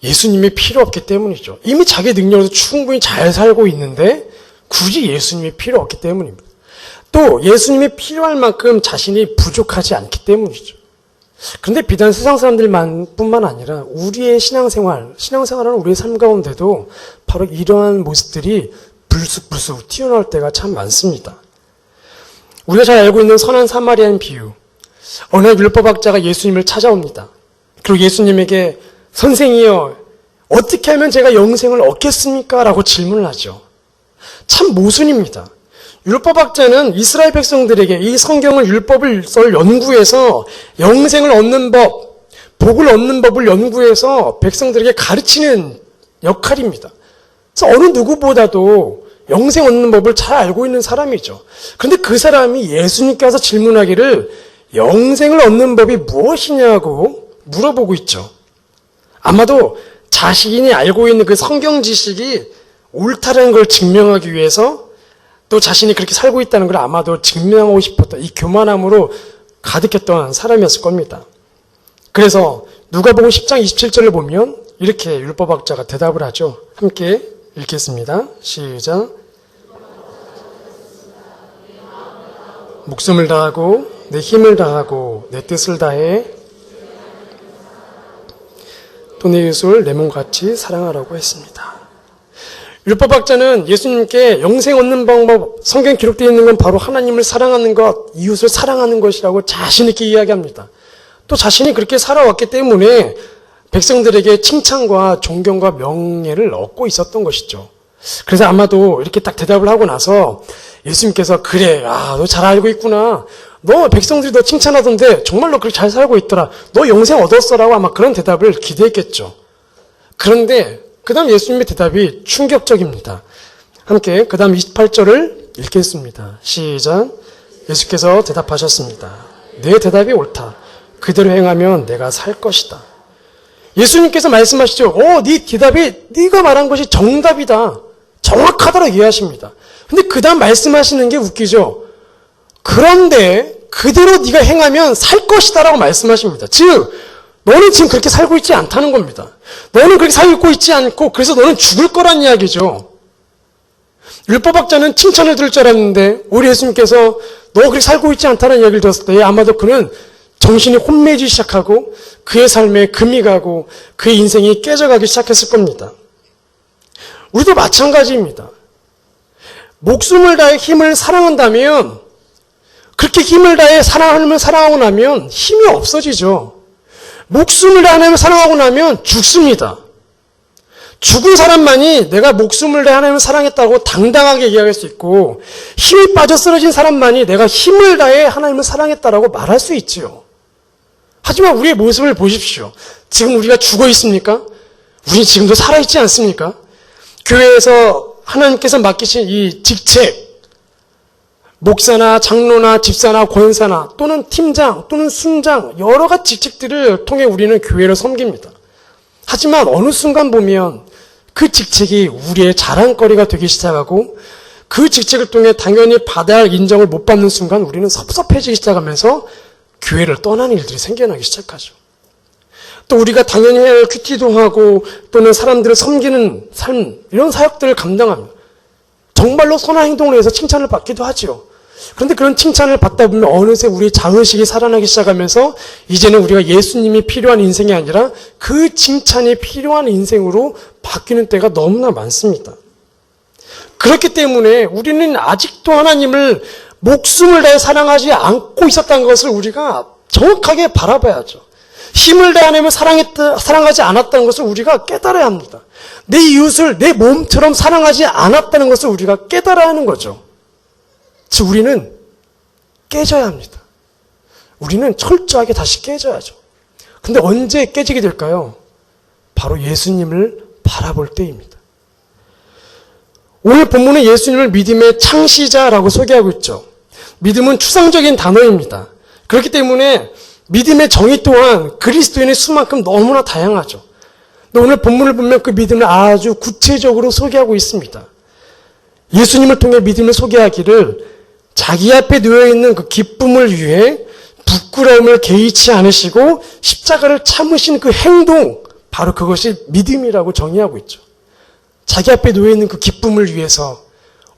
예수님이 필요 없기 때문이죠. 이미 자기 능력으로 충분히 잘 살고 있는데 굳이 예수님이 필요 없기 때문입니다. 또 예수님이 필요할 만큼 자신이 부족하지 않기 때문이죠. 그런데 비단 세상 사람들뿐만 아니라 우리의 신앙생활하는 우리의 삶 가운데도 바로 이러한 모습들이 불쑥불쑥 튀어나올 때가 참 많습니다. 우리가 잘 알고 있는 선한 사마리아인 비유. 어느 율법학자가 예수님을 찾아옵니다. 그리고 예수님에게 선생이여 어떻게 하면 제가 영생을 얻겠습니까? 라고 질문을 하죠. 참 모순입니다. 율법학자는 이스라엘 백성들에게 이 성경을 율법을 연구해서 영생을 얻는 법, 복을 얻는 법을 연구해서 백성들에게 가르치는 역할입니다. 그래서 어느 누구보다도 영생 얻는 법을 잘 알고 있는 사람이죠. 그런데 그 사람이 예수님께 와서 질문하기를 영생을 얻는 법이 무엇이냐고 물어보고 있죠. 아마도 자신이 알고 있는 그 성경 지식이 옳다는 걸 증명하기 위해서 또 자신이 그렇게 살고 있다는 걸 아마도 증명하고 싶었던 이 교만함으로 가득했던 사람이었을 겁니다. 그래서 누가복음 10장 27절을 보면 이렇게 율법학자가 대답을 하죠. 함께 읽겠습니다. 시작. 목숨을 다하고 내 힘을 다하고 내 뜻을 다해 또 내 이웃을 내 몸같이 사랑하라고 했습니다. 율법학자는 예수님께 영생 얻는 방법, 성경에 기록되어 있는 건 바로 하나님을 사랑하는 것, 이웃을 사랑하는 것이라고 자신 있게 이야기합니다. 또 자신이 그렇게 살아왔기 때문에 백성들에게 칭찬과 존경과 명예를 얻고 있었던 것이죠. 그래서 아마도 이렇게 딱 대답을 하고 나서 예수님께서 그래, 너 잘 알고 있구나. 너 백성들이 너 칭찬하던데 정말 너 그렇게 잘 살고 있더라. 너 영생 얻었어라고 아마 그런 대답을 기대했겠죠. 그런데 그 다음 예수님의 대답이 충격적입니다. 함께 그 다음 28절을 읽겠습니다. 시작. 예수께서 대답하셨습니다. 내 대답이 옳다. 그대로 행하면 내가 살 것이다. 예수님께서 말씀하시죠. 네 대답이 네가 말한 것이 정답이다. 정확하다고 이해하십니다. 근데 그 다음 말씀하시는 게 웃기죠. 그런데 그대로 네가 행하면 살 것이다라고 말씀하십니다. 즉 너는 지금 그렇게 살고 있지 않다는 겁니다. 너는 그렇게 살고 있지 않고 그래서 너는 죽을 거란 이야기죠. 율법학자는 칭찬을 들을 줄 알았는데 우리 예수님께서 너 그렇게 살고 있지 않다는 이야기를 들었을 때 아마도 그는 정신이 혼미해지기 시작하고 그의 삶에 금이 가고 그의 인생이 깨져가기 시작했을 겁니다. 우리도 마찬가지입니다. 목숨을 다해 힘을 사랑한다면 그렇게 힘을 다해 사랑하면 사랑하고 나면 힘이 없어지죠. 목숨을 다해 사랑하고 나면 죽습니다. 죽은 사람만이 내가 목숨을 다해 하나님을 사랑했다고 당당하게 얘기할 수 있고 힘이 빠져 쓰러진 사람만이 내가 힘을 다해 하나님을 사랑했다라고 말할 수 있지요. 하지만 우리의 모습을 보십시오. 지금 우리가 죽어 있습니까? 우리 지금도 살아있지 않습니까? 교회에서 하나님께서 맡기신 이 직책, 목사나 장로나 집사나 권사나 또는 팀장 또는 순장 여러 가지 직책들을 통해 우리는 교회를 섬깁니다. 하지만 어느 순간 보면 그 직책이 우리의 자랑거리가 되기 시작하고 그 직책을 통해 당연히 받아야 할 인정을 못 받는 순간 우리는 섭섭해지기 시작하면서 교회를 떠나는 일들이 생겨나기 시작하죠. 또 우리가 당연히 해야 할 큐티도 하고 또는 사람들을 섬기는 삶 이런 사역들을 감당하며 정말로 선한 행동을 해서 칭찬을 받기도 하지요. 그런데 그런 칭찬을 받다 보면 어느새 우리의 자의식이 살아나기 시작하면서 이제는 우리가 예수님이 필요한 인생이 아니라 그 칭찬이 필요한 인생으로 바뀌는 때가 너무나 많습니다. 그렇기 때문에 우리는 아직도 하나님을 목숨을 다해 사랑하지 않고 있었다는 것을 우리가 정확하게 바라봐야죠. 힘을 다해 하나님을 사랑하지 않았다는 것을 우리가 깨달아야 합니다. 내 이웃을 내 몸처럼 사랑하지 않았다는 것을 우리가 깨달아야 하는 거죠. 즉 우리는 깨져야 합니다. 우리는 철저하게 다시 깨져야죠. 근데 언제 깨지게 될까요? 바로 예수님을 바라볼 때입니다. 오늘 본문은 예수님을 믿음의 창시자라고 소개하고 있죠. 믿음은 추상적인 단어입니다. 그렇기 때문에 믿음의 정의 또한 그리스도인의 수만큼 너무나 다양하죠. 근데 오늘 본문을 보면 그 믿음을 아주 구체적으로 소개하고 있습니다. 예수님을 통해 믿음을 소개하기를 자기 앞에 놓여있는 그 기쁨을 위해 부끄러움을 개의치 않으시고 십자가를 참으신 그 행동, 바로 그것이 믿음이라고 정의하고 있죠. 자기 앞에 놓여있는 그 기쁨을 위해서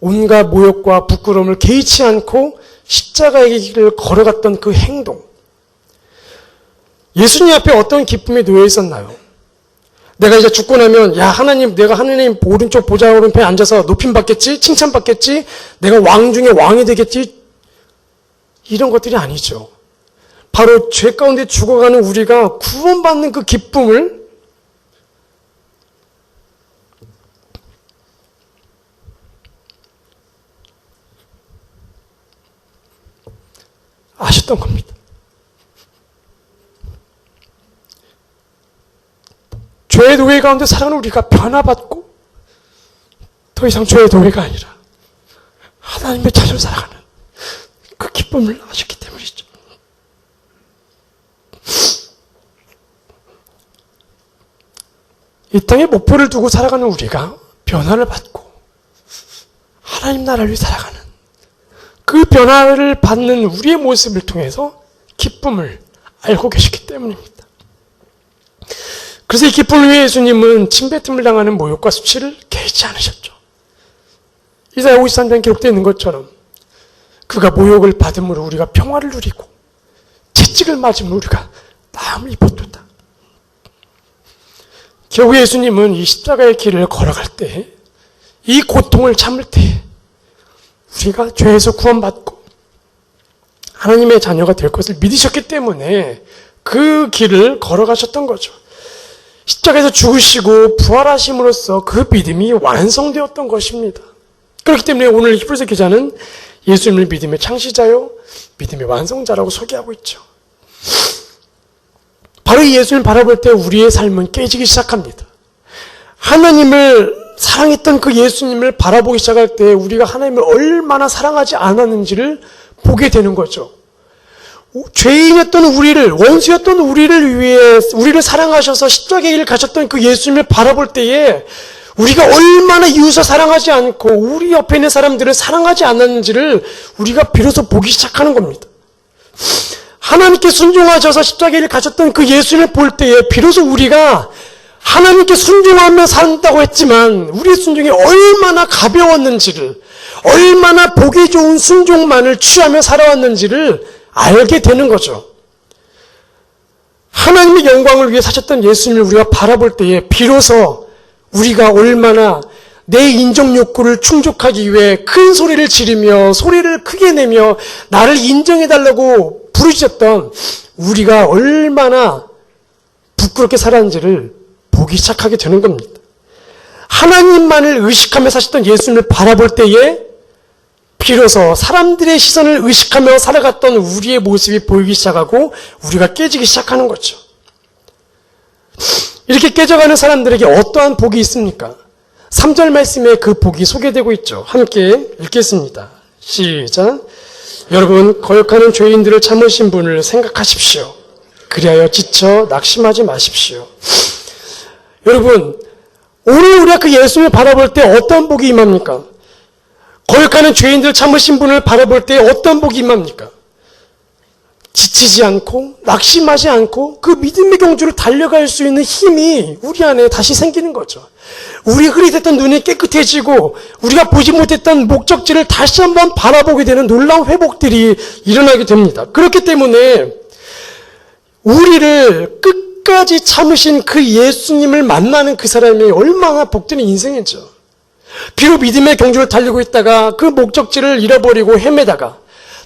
온갖 모욕과 부끄러움을 개의치 않고 십자가의 길을 걸어갔던 그 행동. 예수님 앞에 어떤 기쁨이 놓여 있었나요? 내가 이제 죽고 나면 야 하나님 내가 하나님 오른쪽 보좌 오른편에 앉아서 높임 받겠지? 칭찬 받겠지? 내가 왕 중에 왕이 되겠지? 이런 것들이 아니죠. 바로 죄 가운데 죽어가는 우리가 구원받는 그 기쁨을 아셨던 겁니다. 죄의 노예 가운데 살아가는 우리가 변화받고 더 이상 죄의 노예가 아니라 하나님의 자녀로 살아가는 그 기쁨을 아셨기 때문이죠. 이 땅에 목표를 두고 살아가는 우리가 변화를 받고 하나님 나라를 위해 살아가는 그 변화를 받는 우리의 모습을 통해서 기쁨을 알고 계시기 때문입니다. 그래서 이 기쁨을 위해 예수님은 침뱉음을 당하는 모욕과 수치를 개의치 않으셨죠. 이사야 53장에 기록되어 있는 것처럼 그가 모욕을 받음으로 우리가 평화를 누리고 채찍을 맞음으로 우리가 나음을 입었도다. 결국 예수님은 이 십자가의 길을 걸어갈 때 이 고통을 참을 때 우리가 죄에서 구원받고 하나님의 자녀가 될 것을 믿으셨기 때문에 그 길을 걸어가셨던 거죠. 십자가에서 죽으시고 부활하심으로써 그 믿음이 완성되었던 것입니다. 그렇기 때문에 오늘 히브리서 기자는 예수님을 믿음의 창시자요 믿음의 완성자라고 소개하고 있죠. 바로 이 예수님을 바라볼 때 우리의 삶은 깨지기 시작합니다. 하나님을 사랑했던 그 예수님을 바라보기 시작할 때 우리가 하나님을 얼마나 사랑하지 않았는지를 보게 되는 거죠. 죄인이었던 우리를, 원수였던 우리를 위해 우리를 사랑하셔서 십자가의 길을 가셨던 그 예수님을 바라볼 때에 우리가 얼마나 이웃을 사랑하지 않고 우리 옆에 있는 사람들을 사랑하지 않았는지를 우리가 비로소 보기 시작하는 겁니다. 하나님께 순종하셔서 십자가를 가셨던 그 예수님을 볼 때에 비로소 우리가 하나님께 순종하며 산다고 했지만 우리의 순종이 얼마나 가벼웠는지를, 얼마나 보기 좋은 순종만을 취하며 살아왔는지를 알게 되는 거죠. 하나님의 영광을 위해 사셨던 예수님을 우리가 바라볼 때에 비로소 우리가 얼마나 내 인정 욕구를 충족하기 위해 큰 소리를 지르며 소리를 크게 내며 나를 인정해달라고 부르짖었던 우리가 얼마나 부끄럽게 살았는지를 보기 시작하게 되는 겁니다. 하나님만을 의식하며 사셨던 예수님을 바라볼 때에 비로소 사람들의 시선을 의식하며 살아갔던 우리의 모습이 보이기 시작하고 우리가 깨지기 시작하는 거죠. 이렇게 깨져가는 사람들에게 어떠한 복이 있습니까? 3절 말씀에 그 복이 소개되고 있죠. 함께 읽겠습니다. 시작. 여러분, 거역하는 죄인들을 참으신 분을 생각하십시오. 그리하여 지쳐 낙심하지 마십시오. 여러분, 오늘 우리가 그 예수님을 바라볼 때 어떤 복이 임합니까? 거역하는 죄인들 참으신 분을 바라볼 때 어떤 복이 임합니까? 지치지 않고 낙심하지 않고 그 믿음의 경주를 달려갈 수 있는 힘이 우리 안에 다시 생기는 거죠. 우리 흐릿했던 눈이 깨끗해지고 우리가 보지 못했던 목적지를 다시 한번 바라보게 되는 놀라운 회복들이 일어나게 됩니다. 그렇기 때문에 우리를 끝까지 참으신 그 예수님을 만나는 그 사람이 얼마나 복되는 인생이죠. 비록 믿음의 경주를 달리고 있다가 그 목적지를 잃어버리고 헤매다가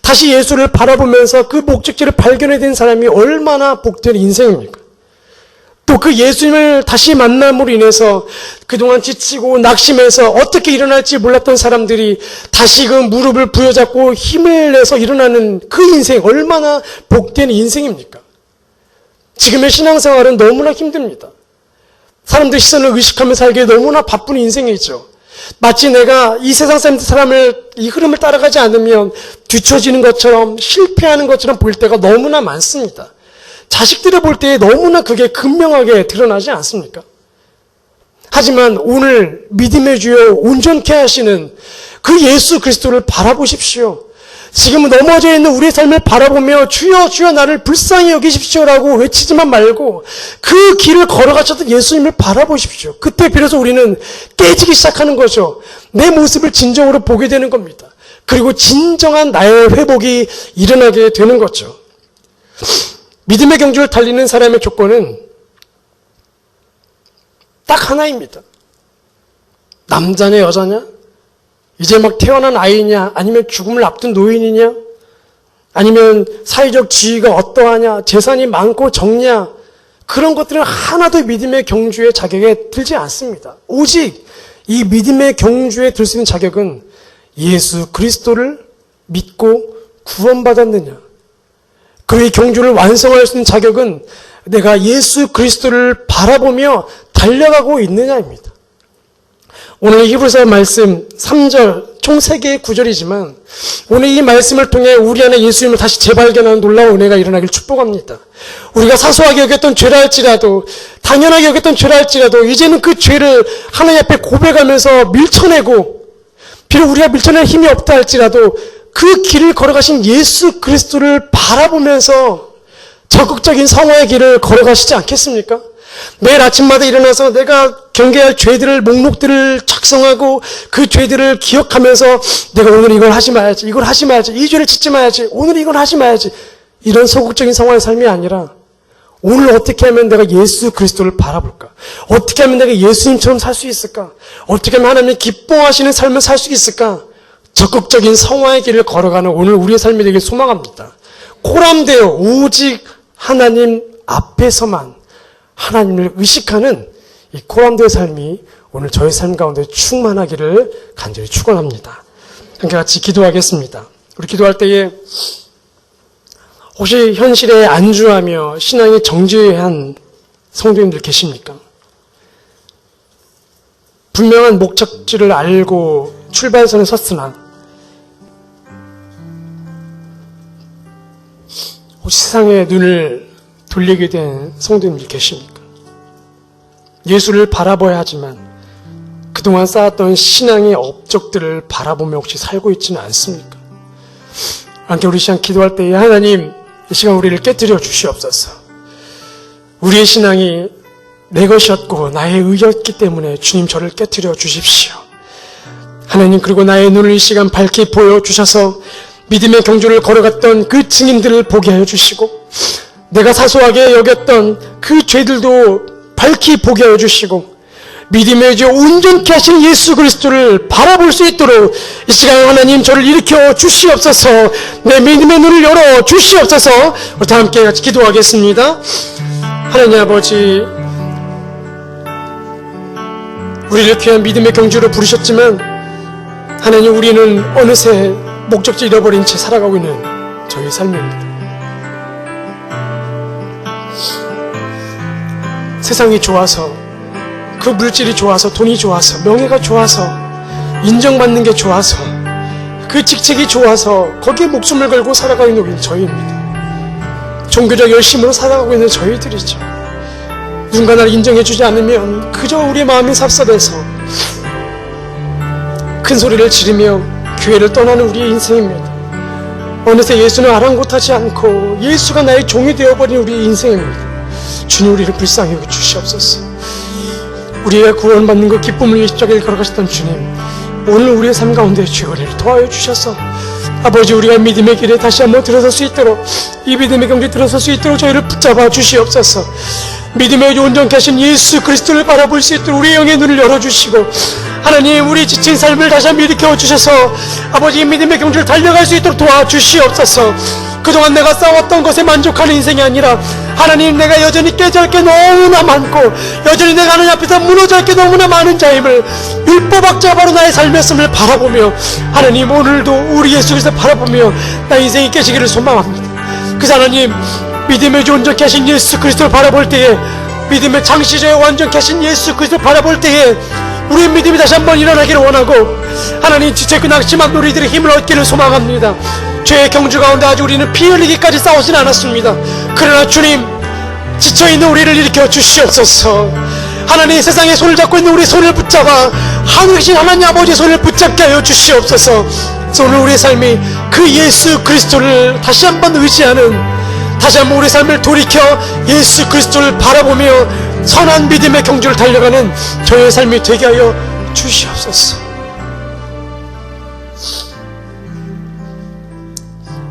다시 예수를 바라보면서 그 목적지를 발견해 된 사람이 얼마나 복되는 인생입니까? 또 그 예수님을 다시 만남으로 인해서 그동안 지치고 낙심해서 어떻게 일어날지 몰랐던 사람들이 다시 그 무릎을 부여잡고 힘을 내서 일어나는 그 인생 얼마나 복된 인생입니까? 지금의 신앙생활은 너무나 힘듭니다. 사람들 시선을 의식하며 살기에 너무나 바쁜 인생이죠. 마치 내가 이 세상 사람을 이 흐름을 따라가지 않으면 뒤처지는 것처럼 실패하는 것처럼 보일 때가 너무나 많습니다. 자식들을 볼 때 너무나 그게 극명하게 드러나지 않습니까? 하지만 오늘 믿음의 주여 온전케 하시는 그 예수 그리스도를 바라보십시오. 지금 넘어져 있는 우리의 삶을 바라보며 주여 주여 나를 불쌍히 여기십시오라고 외치지만 말고 그 길을 걸어가셨던 예수님을 바라보십시오. 그때 비로소 우리는 깨지기 시작하는 거죠. 내 모습을 진정으로 보게 되는 겁니다. 그리고 진정한 나의 회복이 일어나게 되는 거죠. 믿음의 경주를 달리는 사람의 조건은 딱 하나입니다. 남자냐 여자냐? 이제 막 태어난 아이냐? 아니면 죽음을 앞둔 노인이냐? 아니면 사회적 지위가 어떠하냐? 재산이 많고 적냐? 그런 것들은 하나도 믿음의 경주의 자격에 들지 않습니다. 오직 이 믿음의 경주에 들 수 있는 자격은 예수 그리스도를 믿고 구원받았느냐? 그의 경주를 완성할 수 있는 자격은 내가 예수 그리스도를 바라보며 달려가고 있느냐입니다. 오늘 히브리서 말씀 3절 총 3개의 구절이지만 오늘 이 말씀을 통해 우리 안에 예수님을 다시 재발견하는 놀라운 은혜가 일어나길 축복합니다. 우리가 사소하게 여겼던 죄라 할지라도 당연하게 여겼던 죄라 할지라도 이제는 그 죄를 하나님 앞에 고백하면서 밀쳐내고 비록 우리가 밀쳐낼 힘이 없다 할지라도 그 길을 걸어가신 예수 그리스도를 바라보면서 적극적인 성화의 길을 걸어가시지 않겠습니까? 매일 아침마다 일어나서 내가 경계할 죄들을 목록들을 작성하고 그 죄들을 기억하면서 내가 오늘 이걸 하지 말아야지, 이걸 하지 말아야지, 이 죄를 짓지 말아야지, 오늘 이걸 하지 말아야지, 이런 소극적인 성화의 삶이 아니라 오늘 어떻게 하면 내가 예수 그리스도를 바라볼까? 어떻게 하면 내가 예수님처럼 살 수 있을까? 어떻게 하면 하나님이 기뻐하시는 삶을 살 수 있을까? 적극적인 성화의 길을 걸어가는 오늘 우리의 삶이 되길 소망합니다. 코람되어 오직 하나님 앞에서만 하나님을 의식하는 이 코람되의 삶이 오늘 저의 삶 가운데 충만하기를 간절히 축원합니다. 함께 같이 기도하겠습니다. 우리 기도할 때에 혹시 현실에 안주하며 신앙이 정죄한 성도님들 계십니까? 분명한 목적지를 알고 출발선에 섰으나 혹시 세상의 눈을 돌리게 된 성도님들 계십니까? 예수를 바라봐야 하지만 그동안 쌓았던 신앙의 업적들을 바라보며 혹시 살고 있지는 않습니까? 함께 우리 시간 기도할 때에 하나님, 이 시간 우리를 깨뜨려 주시옵소서. 우리의 신앙이 내 것이었고 나의 의였기 때문에 주님 저를 깨뜨려 주십시오. 하나님, 그리고 나의 눈을 이 시간 밝히 보여주셔서 믿음의 경주를 걸어갔던 그 증인들을 보게 하여 주시고, 내가 사소하게 여겼던 그 죄들도 밝히 보게 하여 주시고, 믿음의 주 온전케 하신 예수 그리스도를 바라볼 수 있도록 이 시간 하나님 저를 일으켜 주시옵소서. 내 믿음의 눈을 열어 주시옵소서. 우리 다 함께 같이 기도하겠습니다. 하나님 아버지, 우리를 귀한 믿음의 경주로 부르셨지만 하나님, 우리는 어느새 목적지 잃어버린 채 살아가고 있는 저희 삶입니다. 세상이 좋아서, 그 물질이 좋아서, 돈이 좋아서, 명예가 좋아서, 인정받는 게 좋아서, 그 직책이 좋아서 거기에 목숨을 걸고 살아가고 있는 저희입니다. 종교적 열심으로 살아가고 있는 저희들이죠. 누군가 나를 인정해주지 않으면 그저 우리의 마음이 삽섭해서 큰 소리를 지르며 교회를 떠나는 우리의 인생입니다. 어느새 예수는 아랑곳하지 않고 예수가 나의 종이 되어버린 우리의 인생입니다. 주님, 우리를 불쌍히 여겨 주시옵소서. 우리가 구원받는 그 기쁨을 위해 십자가를 걸어가셨던 주님, 오늘 우리의 삶 가운데 주의 은혜를 더하여 주셔서 아버지, 우리가 믿음의 길에 다시 한번 들어설 수 있도록, 이 믿음의 경주에 들어설 수 있도록 저희를 붙잡아 주시옵소서. 믿음의 온전케 하신 예수 그리스도를 바라볼 수 있도록 우리의 영의 눈을 열어주시고, 하나님, 우리 지친 삶을 다시 한번 일으켜 주셔서 아버지, 믿음의 경주를 달려갈 수 있도록 도와주시옵소서. 그동안 내가 싸웠던 것에 만족하는 인생이 아니라 하나님, 내가 여전히 깨져할 게 너무나 많고 여전히 내가 하나님 앞에서 무너져할 게 너무나 많은 자임을, 율법학자 바로 나의 삶이었음을 바라보며 하나님, 오늘도 우리 예수 그리스도 바라보며 나의 인생이 깨지기를 소망합니다. 그래서 하나님, 믿음의 온전케 하신 예수 그리스도를 바라볼 때에, 믿음의 창시자의 완전케 하신 예수 그리스도를 바라볼 때에 우리의 믿음이 다시 한번 일어나기를 원하고, 하나님, 지체고 낙심한 우리들의 힘을 얻기를 소망합니다. 죄의 경주 가운데 아직 우리는 피 흘리기까지 싸우진 않았습니다. 그러나 주님, 지쳐있는 우리를 일으켜 주시옵소서. 하나님, 세상에 손을 잡고 있는 우리의 손을 붙잡아 하늘에 계신 하나님 아버지의 손을 붙잡게 하여 주시옵소서. 그래서 오늘 우리의 삶이 그 예수 그리스도를 다시 한번 의지하는, 다시 한번 우리의 삶을 돌이켜 예수 그리스도를 바라보며 선한 믿음의 경주를 달려가는 저의 삶이 되게 하여 주시옵소서.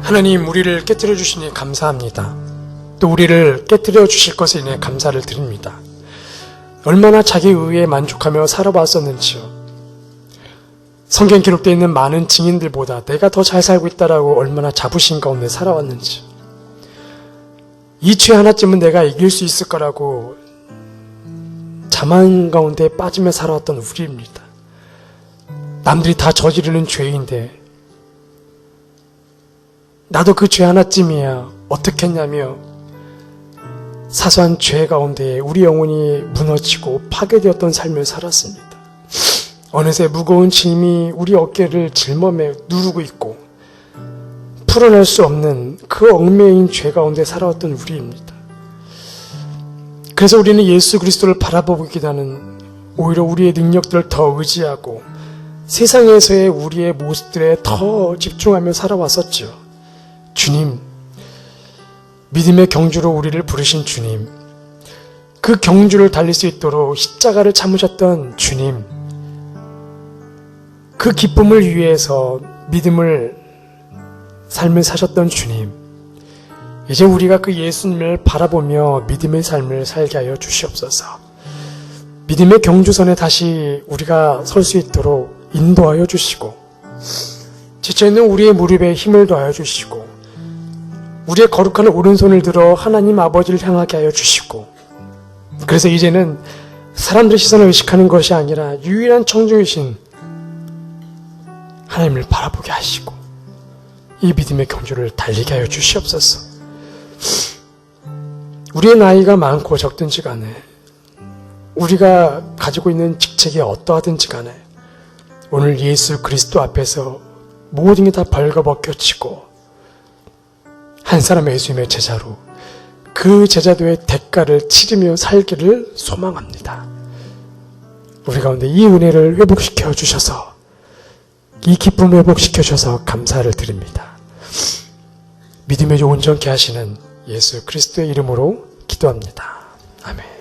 하나님, 우리를 깨뜨려 주시니 감사합니다. 또 우리를 깨뜨려 주실 것에 인해 감사를 드립니다. 얼마나 자기 의에 만족하며 살아왔었는지요. 성경 기록되어 있는 많은 증인들보다 내가 더 잘 살고 있다라고 얼마나 자부심 가운데 살아왔는지, 이 죄 하나쯤은 내가 이길 수 있을 거라고 자만 가운데 빠지며 살아왔던 우리입니다. 남들이 다 저지르는 죄인데 나도 그 죄 하나쯤이야 어떻게 했냐며 사소한 죄 가운데 우리 영혼이 무너지고 파괴되었던 삶을 살았습니다. 어느새 무거운 짐이 우리 어깨를 짊어매 누르고 있고 풀어낼 수 없는 그 얽매인 죄 가운데 살아왔던 우리입니다. 그래서 우리는 예수 그리스도를 바라보기보다는 오히려 우리의 능력들을 더 의지하고 세상에서의 우리의 모습들에 더 집중하며 살아왔었죠. 주님, 믿음의 경주로 우리를 부르신 주님, 그 경주를 달릴 수 있도록 십자가를 참으셨던 주님, 그 기쁨을 위해서 삶을 사셨던 주님, 이제 우리가 그 예수님을 바라보며 믿음의 삶을 살게 하여 주시옵소서. 믿음의 경주선에 다시 우리가 설 수 있도록 인도하여 주시고, 지쳐있는 우리의 무릎에 힘을 더하여 주시고, 우리의 거룩한 오른손을 들어 하나님 아버지를 향하게 하여 주시고, 그래서 이제는 사람들의 시선을 의식하는 것이 아니라 유일한 청중이신 하나님을 바라보게 하시고 이 믿음의 경주를 달리게 하여 주시옵소서. 우리의 나이가 많고 적든지 간에, 우리가 가지고 있는 직책이 어떠하든지 간에, 오늘 예수 그리스도 앞에서 모든 게 다 벌거벗겨지고 한 사람의 예수님의 제자로 그 제자도의 대가를 치르며 살기를 소망합니다. 우리 가운데 이 은혜를 회복시켜 주셔서 이 기쁨을 회복시켜 주셔서 감사를 드립니다. 믿음의 온전케 하시는 예수 그리스도의 이름으로 기도합니다. 아멘.